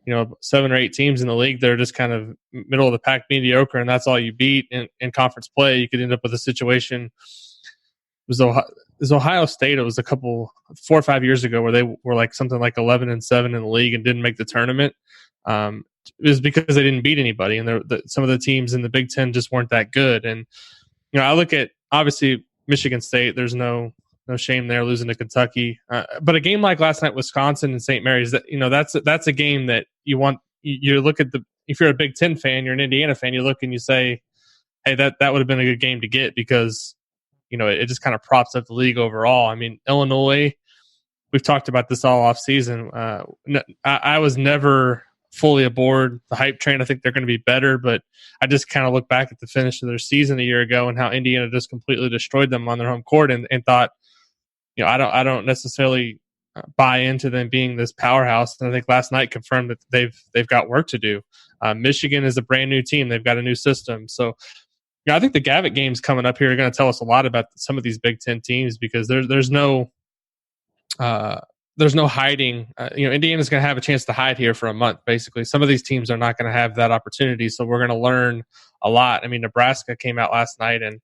7 or 8 teams in the league that are just kind of middle of the pack mediocre, and that's all you beat in conference play, you could end up with a situation. It was Ohio State. It was 4 or 5 years ago where they were like something like 11-7 in the league and didn't make the tournament. It was because they didn't beat anybody, and some of the teams in the Big Ten just weren't that good. And I look at obviously Michigan State. There's no shame there losing to Kentucky, but a game like last night, Wisconsin and St. Mary's, that's a game that you want. You look at if you're a Big Ten fan, you're an Indiana fan, you look and you say, hey, that would have been a good game to get, because it just kind of props up the league overall. I mean, Illinois, we've talked about this all off season. I was never fully aboard the hype train. I think they're going to be better, but I just kind of look back at the finish of their season a year ago and how Indiana just completely destroyed them on their home court, and thought, I don't necessarily buy into them being this powerhouse. And I think last night confirmed that they've got work to do. Michigan is a brand new team. They've got a new system. So I think the Gavitt games coming up here are going to tell us a lot about some of these Big Ten teams, because there's no hiding. Indiana's going to have a chance to hide here for a month, basically. Some of these teams are not going to have that opportunity, so we're going to learn a lot. I mean, Nebraska came out last night and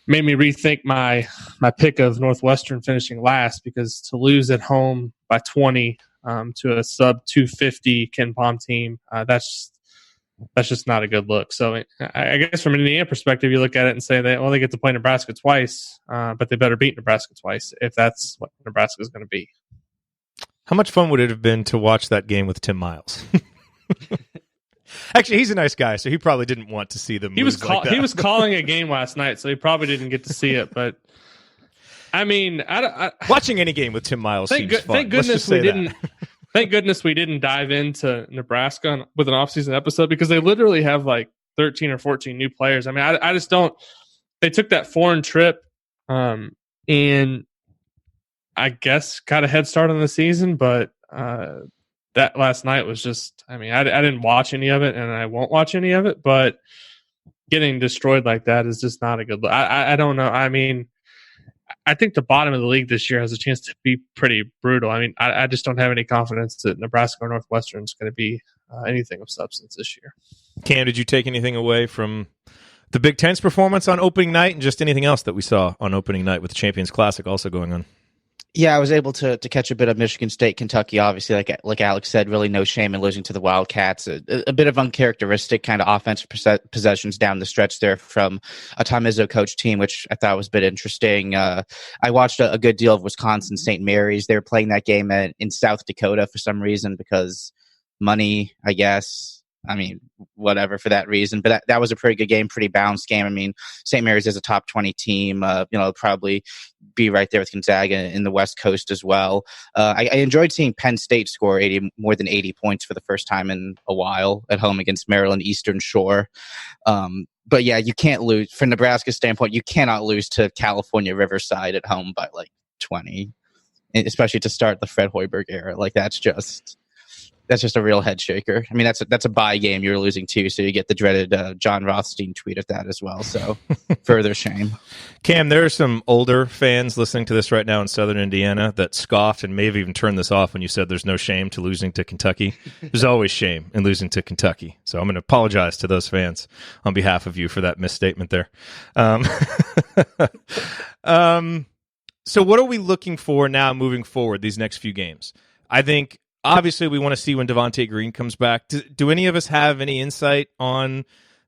made me rethink my pick of Northwestern finishing last, because to lose at home by 20 to a sub 250 Ken Palm team, that's just not a good look. So I guess from an Indiana perspective, you look at it and say that, they get to play Nebraska twice, but they better beat Nebraska twice if that's what Nebraska is going to be. How much fun would it have been to watch that game with Tim Miles? Actually, he's a nice guy, so he probably didn't want to see them. He was calling a game last night, so he probably didn't get to see it. But I mean, watching any game with Tim Miles seems fun. Thank goodness we didn't. Thank goodness we didn't dive into Nebraska with an off-season episode, because they literally have like 13 or 14 new players. I mean, I just don't. They took that foreign trip, and I guess got a head start on the season, but that last night was just. I mean, I didn't watch any of it, and I won't watch any of it. But getting destroyed like that is just not a good look. I don't know. I mean, I think the bottom of the league this year has a chance to be pretty brutal. I mean, I just don't have any confidence that Nebraska or Northwestern is going to be anything of substance this year. Cam, did you take anything away from the Big Ten's performance on opening night, and just anything else that we saw on opening night with the Champions Classic also going on? Yeah, I was able to catch a bit of Michigan State, Kentucky. Obviously, like Alex said, really no shame in losing to the Wildcats. A bit of uncharacteristic kind of offensive possessions down the stretch there from a Tom Izzo coach team, which I thought was a bit interesting. I watched a good deal of Wisconsin St. Mary's. They were playing that game in South Dakota for some reason, because money, I guess. I mean, whatever for that reason. But that was a pretty good game, pretty balanced game. I mean, St. Mary's is a top 20 team. Probably be right there with Gonzaga in the West Coast as well. I enjoyed seeing Penn State score more than 80 points for the first time in a while at home against Maryland Eastern Shore. But yeah, you can't lose. From Nebraska's standpoint, you cannot lose to California Riverside at home by like 20, especially to start the Fred Hoiberg era. Like that's just a real head shaker. I mean, that's a bye game you're losing too, so you get the dreaded John Rothstein tweet at that as well. So further shame. Cam, there are some older fans listening to this right now in Southern Indiana that scoffed and may have even turned this off when you said there's no shame to losing to Kentucky. There's always shame in losing to Kentucky. So I'm going to apologize to those fans on behalf of you for that misstatement there. So what are we looking for now moving forward these next few games? I think obviously we want to see when Devontae Green comes back. Do any of us have any insight on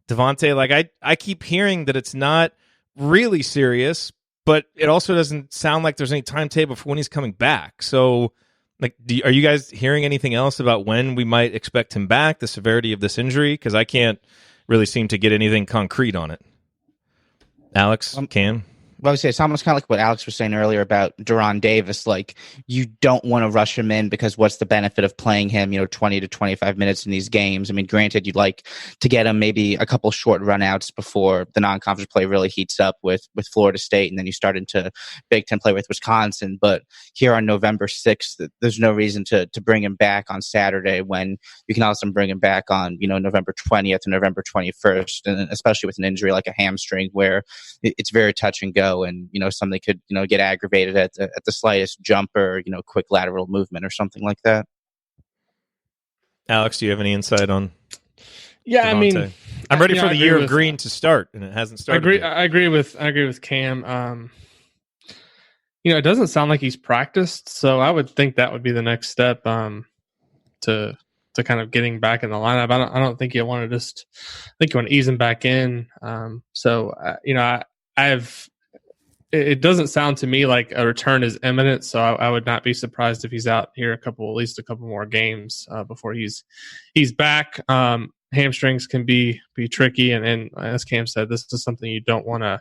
Devontae? Like I keep hearing that it's not really serious, but it also doesn't sound like there's any timetable for when he's coming back. So like, are you guys hearing anything else about when we might expect him back, the severity of this injury? Because I can't really seem to get anything concrete on it. Alex, Cam? Well, I would say it's almost kind of like what Alex was saying earlier about Doron Davis. Like, you don't want to rush him in because what's the benefit of playing him, 20 to 25 minutes in these games? I mean, granted, you'd like to get him maybe a couple short runouts before the non-conference play really heats up with Florida State, and then you start into Big Ten play with Wisconsin. But here on November 6th, there's no reason to bring him back on Saturday when you can also bring him back on, November 20th and November 21st, and especially with an injury like a hamstring where it's very touch and go. And something could get aggravated at the slightest jump or quick lateral movement or something like that. Alex, do you have any insight on? Yeah, Devontae? I mean, I'm ready for the year of green to start, and it hasn't started. I agree with Cam. It doesn't sound like he's practiced, so I would think that would be the next step to kind of getting back in the lineup. I don't think you want to I think you want to ease him back in. It doesn't sound to me like a return is imminent, so I would not be surprised if he's out here at least a couple more games before he's back. Hamstrings can be tricky, and as Cam said, this is something you don't want to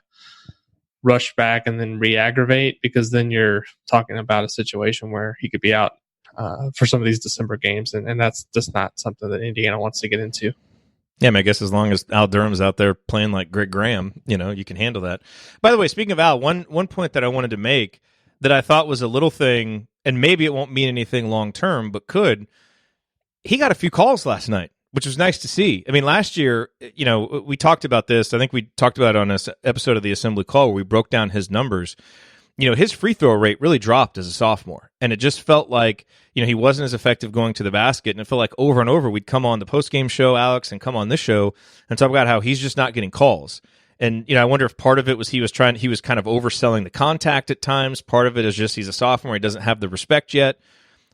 rush back and then re-aggravate, because then you're talking about a situation where he could be out for some of these December games, and that's just not something that Indiana wants to get into. Yeah, I guess as long as Al Durham's out there playing like Greg Graham, you can handle that. By the way, speaking of Al, one point that I wanted to make that I thought was a little thing, and maybe it won't mean anything long term, but could. He got a few calls last night, which was nice to see. I mean, last year, we talked about this. I think we talked about it on this episode of the Assembly Call where we broke down his numbers. His free throw rate really dropped as a sophomore, and it just felt like, he wasn't as effective going to the basket, and it felt like over and over we'd come on the postgame show, Alex, and come on this show and talk about how he's just not getting calls. And, I wonder if part of it was he was kind of overselling the contact at times. Part of it is just he's a sophomore. He doesn't have the respect yet.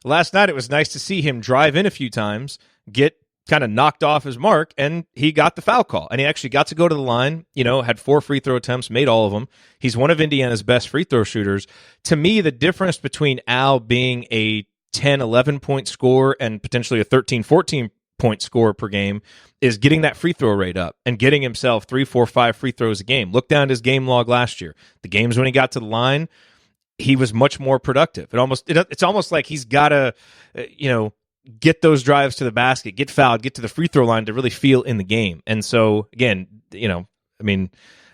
Last night, it was nice to see him drive in a few times, get kind of knocked off his mark, and he got the foul call. And he actually got to go to the line, had 4 free throw attempts, made all of them. He's one of Indiana's best free throw shooters. To me, the difference between Al being a 10, 11-point scorer and potentially a 13, 14-point scorer per game is getting that free throw rate up and getting himself 3, 4, 5 free throws a game. Look down at his game log last year. The games when he got to the line, he was much more productive. It's almost like he's got to, get those drives to the basket, get fouled, get to the free throw line to really feel in the game. And so, again,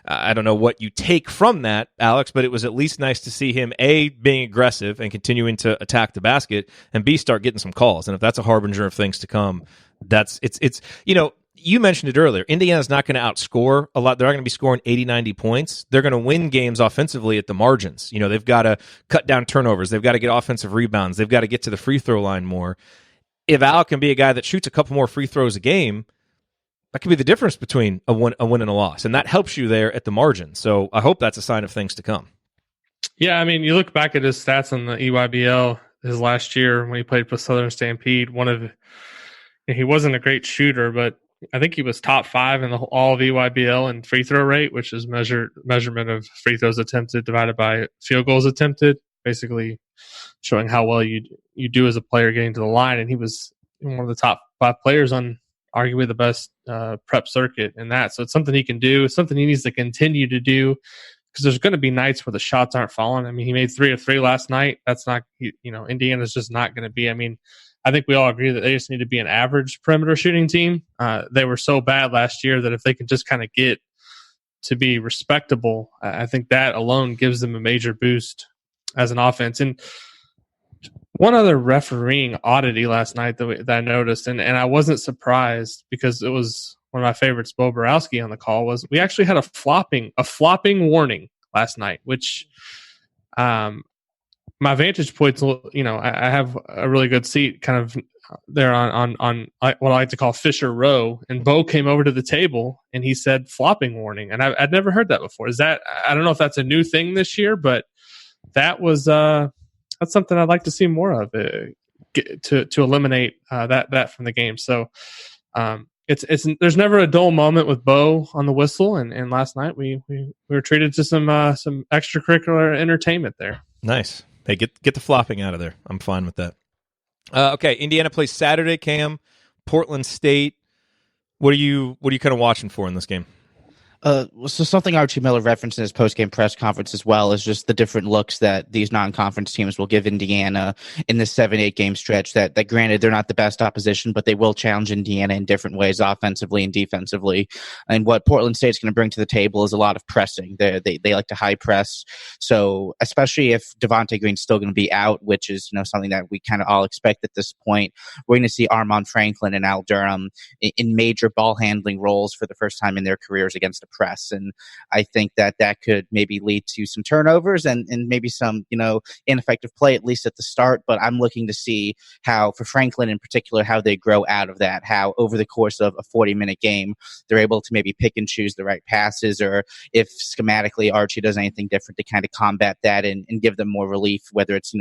I don't know what you take from that, Alex, but it was at least nice to see him, A, being aggressive and continuing to attack the basket, and B, start getting some calls. And if that's a harbinger of things to come, you mentioned it earlier. Indiana's not going to outscore a lot. They're not going to be scoring 80, 90 points. They're going to win games offensively at the margins. They've got to cut down turnovers. They've got to get offensive rebounds. They've got to get to the free throw line more. If Al can be a guy that shoots a couple more free throws a game, that could be the difference between a win and a loss, and that helps you there at the margin. So I hope that's a sign of things to come. Yeah, I mean, you look back at his stats on the EYBL his last year when he played for Southern Stampede. He wasn't a great shooter, but I think he was top 5 in all of EYBL in free throw rate, which is measurement of free throws attempted divided by field goals attempted, basically showing how well you do as a player getting to the line. And he was one of the top 5 players on arguably the best prep circuit in that. So it's something he can do. It's something he needs to continue to do, because there's going to be nights where the shots aren't falling. I mean, he made 3 of 3 last night. That's not, Indiana's just not going to be. I mean, I think we all agree that they just need to be an average perimeter shooting team. They were so bad last year that if they can just kind of get to be respectable, I think that alone gives them a major boost as an offense. And one other refereeing oddity last night that I noticed, and I wasn't surprised because it was one of my favorites, Bo Borowski on the call, was we actually had a flopping warning last night, which my vantage points, I have a really good seat kind of there on what I like to call Fisher Row, and Bo came over to the table and he said flopping warning, and I'd never heard that before. I don't know if that's a new thing this year, but that was that's something I'd like to see more of to eliminate that from the game. So there's never a dull moment with Bo on the whistle, and last night we were treated to some extracurricular entertainment there. Nice. Hey, get the flopping out of there. I'm fine with that. Okay, Indiana plays Saturday, Cam. Portland State. What are you kind of watching for in this game? So something Archie Miller referenced in his post-game press conference as well is just the different looks that these non-conference teams will give Indiana in this 7-8 game stretch. That granted, they're not the best opposition, but they will challenge Indiana in different ways, offensively and defensively. And what Portland State's going to bring to the table is a lot of pressing. They like to high press. So especially if Devontae Green's still going to be out, which is something that we kind of all expect at this point, we're going to see Armaan Franklin and Al Durham in major ball handling roles for the first time in their careers against the press. And I think that could maybe lead to some turnovers and maybe some, ineffective play, at least at the start. But I'm looking to see how, for Franklin in particular, how they grow out of that, how over the course of a 40-minute game, they're able to maybe pick and choose the right passes, or if schematically Archie does anything different to kind of combat that and give them more relief, whether it's,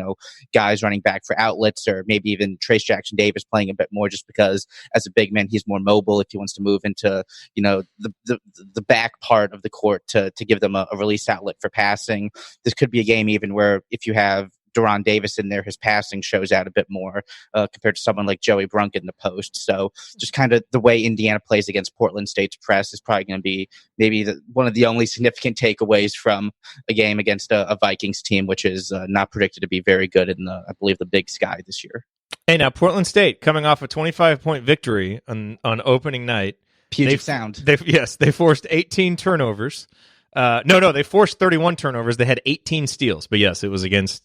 guys running back for outlets, or maybe even Trayce Jackson-Davis playing a bit more just because as a big man, he's more mobile if he wants to move into, the back part of the court to give them a release outlet for passing. This could be a game even where if you have Doron Davis in there, his passing shows out a bit more compared to someone like Joey Brunk in the post. So just kind of the way Indiana plays against Portland State's press is probably going to be maybe one of the only significant takeaways from a game against a Vikings team, which is not predicted to be very good in I believe, the Big Sky this year. Hey, now Portland State coming off a 25-point victory on opening night. Puget Sound. They forced 18 turnovers. No, they forced 31 turnovers. They had 18 steals, but yes, it was against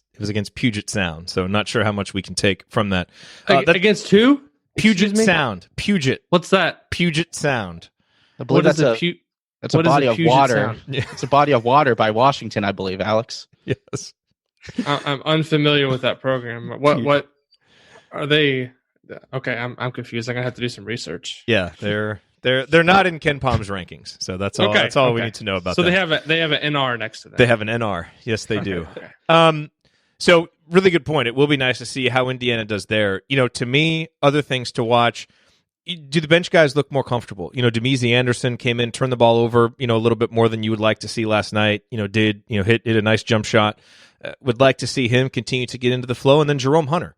Puget Sound. So not sure how much we can take from that. Against who? Puget Sound. Puget. What's that? Puget Sound. I believe that's a body of water. Yeah. It's a body of water by Washington, I believe, Alex. Yes. I'm unfamiliar with that program. What are they? Okay, I'm confused. I'm gonna have to do some research. Yeah, they're not in Ken Palm's rankings, so that's all. Okay, that's all we need to know about. So that. they have an NR next to them. They have an NR. Yes, they do. Okay. So really good point. It will be nice to see how Indiana does there. To me, other things to watch. Do the bench guys look more comfortable? Demezy Anderson came in, turned the ball over, a little bit more than you would like to see last night. Hit a nice jump shot. Would like to see him continue to get into the flow, and then Jerome Hunter,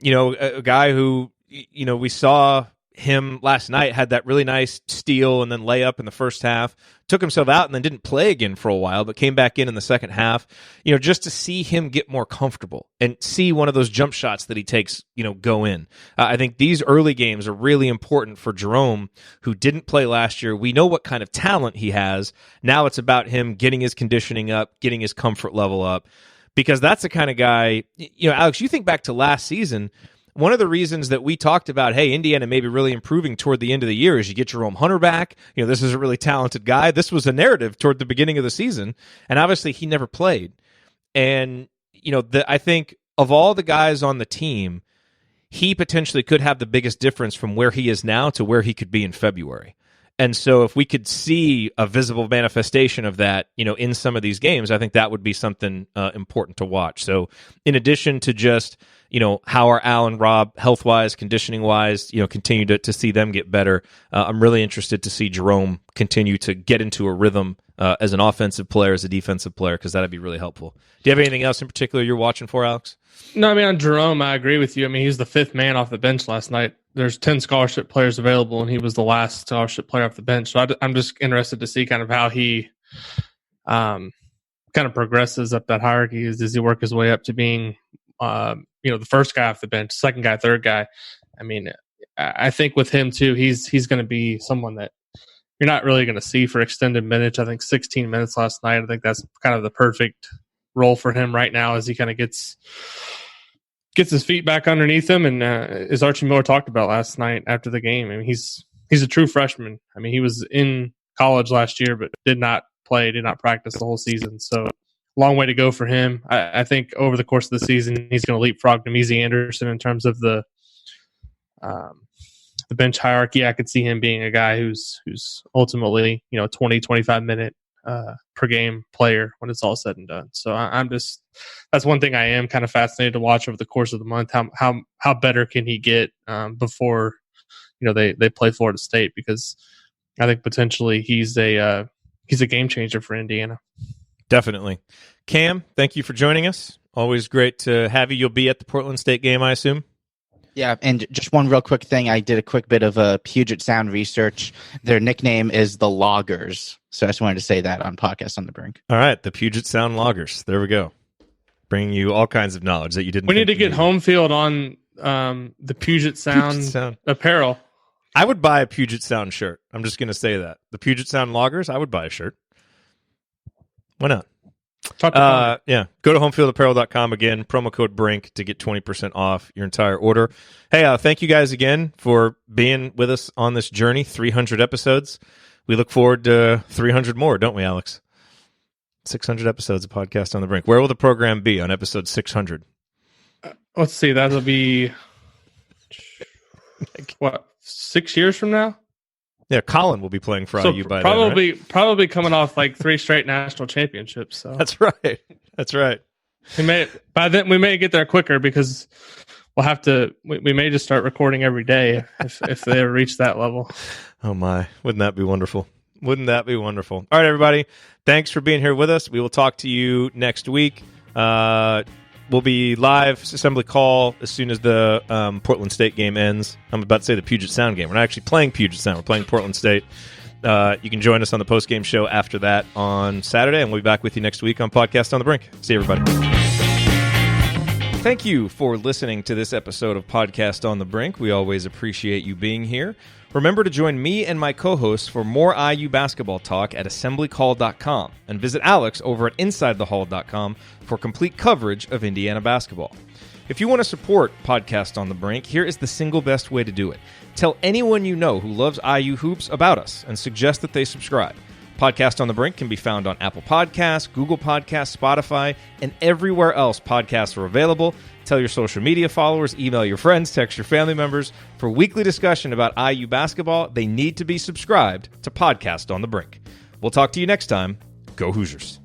a guy who we saw him last night, had that really nice steal and then layup in the first half, took himself out and then didn't play again for a while, but came back in the second half, just to see him get more comfortable and see one of those jump shots that he takes, go in. I think these early games are really important for Jerome, who didn't play last year. We know what kind of talent he has. Now it's about him getting his conditioning up, getting his comfort level up, because that's the kind of guy, Alex, you think back to last season, one of the reasons that we talked about, hey, Indiana may be really improving toward the end of the year is you get Jerome Hunter back. This is a really talented guy. This was a narrative toward the beginning of the season, and obviously he never played. And, I think of all the guys on the team, he potentially could have the biggest difference from where he is now to where he could be in February. And so if we could see a visible manifestation of that, in some of these games, I think that would be something important to watch. So in addition to just, how are Al and Rob health-wise, conditioning-wise, continue to see them get better. I'm really interested to see Jerome continue to get into a rhythm as an offensive player, as a defensive player, because that'd be really helpful. Do you have anything else in particular you're watching for, Alex? No, on Jerome, I agree with you. He's the fifth man off the bench last night. There's 10 scholarship players available, and he was the last scholarship player off the bench. So I'm just interested to see kind of how he kind of progresses up that hierarchy. Does he work his way up to being the first guy off the bench, second guy, third guy? I think with him too, he's going to be someone that you're not really going to see for extended minutes. I think 16 minutes last night. I think that's kind of the perfect role for him right now as he kind of gets his feet back underneath him. And as Archie Miller talked about last night after the game, he's a true freshman. He was in college last year, but did not play, did not practice the whole season. So long way to go for him. I think over the course of the season, he's going to leapfrog Demezy Anderson in terms of the bench hierarchy. I could see him being a guy who's ultimately 20, 25 minute per game player when it's all said and done. So I'm just, that's one thing I am kind of fascinated to watch over the course of the month. How better can he get before they play Florida State, because I think potentially he's a game changer for Indiana. Definitely. Cam, thank you for joining us. Always great to have you. You'll be at the Portland State game, I assume? Yeah, and just one real quick thing. I did a quick bit of Puget Sound research. Their nickname is the Loggers. So I just wanted to say that on Podcast on the Brink. All right, the Puget Sound Loggers. There we go. Bringing you all kinds of knowledge that you didn't. We need to get home field on the Puget Sound apparel. I would buy a Puget Sound shirt. I'm just going to say that. The Puget Sound Loggers, I would buy a shirt. Why not? Yeah. Go to homefieldapparel.com again, promo code BRINK to get 20% off your entire order. Hey, thank you guys again for being with us on this journey, 300 episodes. We look forward to 300 more, don't we, Alex? 600 episodes of Podcast on the Brink. Where will the program be on episode 600? Let's see. That'll be, 6 years from now? Yeah, Colin will be playing for IU by then, right? Probably coming off like 3 straight national championships. So That's right. That's right. By then we may get there quicker because we'll have to. We may just start recording every day if they ever reach that level. Oh my! Wouldn't that be wonderful? Wouldn't that be wonderful? All right, everybody. Thanks for being here with us. We will talk to you next week. We'll be live assembly call as soon as the Portland State game ends. I'm about to say the Puget Sound game. We're not actually playing Puget Sound. We're playing Portland State. You can join us on the postgame show after that on Saturday, and we'll be back with you next week on Podcast on the Brink. See you, everybody. Thank you for listening to this episode of Podcast on the Brink. We always appreciate you being here. Remember to join me and my co-hosts for more IU basketball talk at assemblycall.com and visit Alex over at insidethehall.com for complete coverage of Indiana basketball. If you want to support Podcast on the Brink, here is the single best way to do it. Tell anyone you know who loves IU hoops about us and suggest that they subscribe. Podcast on the Brink can be found on Apple Podcasts, Google Podcasts, Spotify, and everywhere else podcasts are available. Tell your social media followers, email your friends, text your family members. For weekly discussion about IU basketball, they need to be subscribed to Podcast on the Brink. We'll talk to you next time. Go Hoosiers.